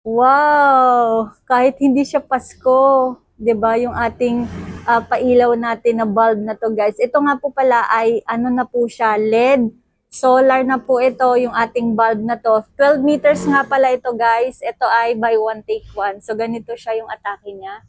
Wow! Kahit hindi siya Pasko, 'di ba? Yung ating pailaw natin na bulb na to, guys. Ito nga po pala ay ano na po siya, LED. Solar na po ito, yung ating bulb na to. 12 meters nga pala ito, guys. Ito ay buy one take one. So ganito siya yung atake niya.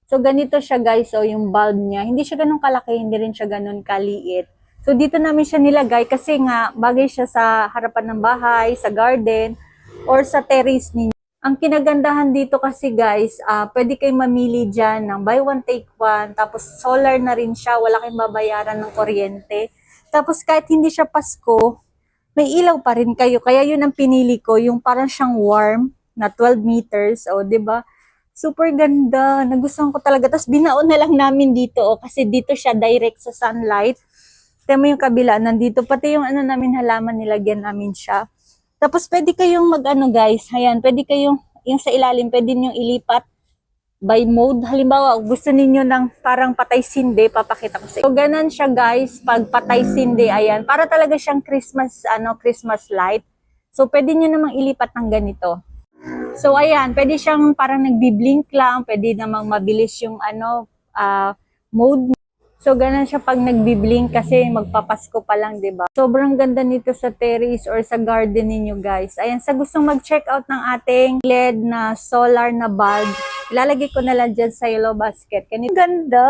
So ganito siya, guys. So yung bulb niya, hindi siya ganun kalaki, hindi rin siya ganun kaliit. So dito namin siya nilagay kasi nga bagay siya sa harapan ng bahay, sa garden, or sa terrace ninyo. Ang kinagandahan dito kasi, guys, pwede kayong mamili dyan ng buy one take one, tapos solar na rin siya, wala kayong babayaran ng kuryente. Tapos kahit hindi siya Pasko, may ilaw pa rin kayo. Kaya yun ang pinili ko, yung parang siyang warm na 12 meters, o 'di ba? Super ganda, nagustuhan ko talaga. Tapos binaon na lang namin dito, kasi dito siya direct sa sunlight. Tignan mo yung kabila, nandito pati yung ano namin halaman, nilagyan namin siya. Tapos pwede kayong mag-ano, guys, ayan, pwede kayong, yung sa ilalim, pwede nyo ilipat by mode. Halimbawa, gusto ninyo ng parang patay sindi, papakita ko sa inyo. So, ganun siya, guys, pag patay sindi, ayan, para talaga siyang Christmas, Christmas light. So, pwede nyo namang ilipat ng ganito. So, ayan, pwede siyang parang nagbi-blink lang, pwede namang mabilis yung mode. So, ganun siya pag nagbi-blink kasi magpapasko pa lang, 'di ba? Sobrang ganda nito sa terrace or sa garden ninyo, guys. Ayan, sa gustong mag-check out ng ating LED na solar na bulb, ilalagay ko na lang dyan sa yellow basket. Ganito ganda!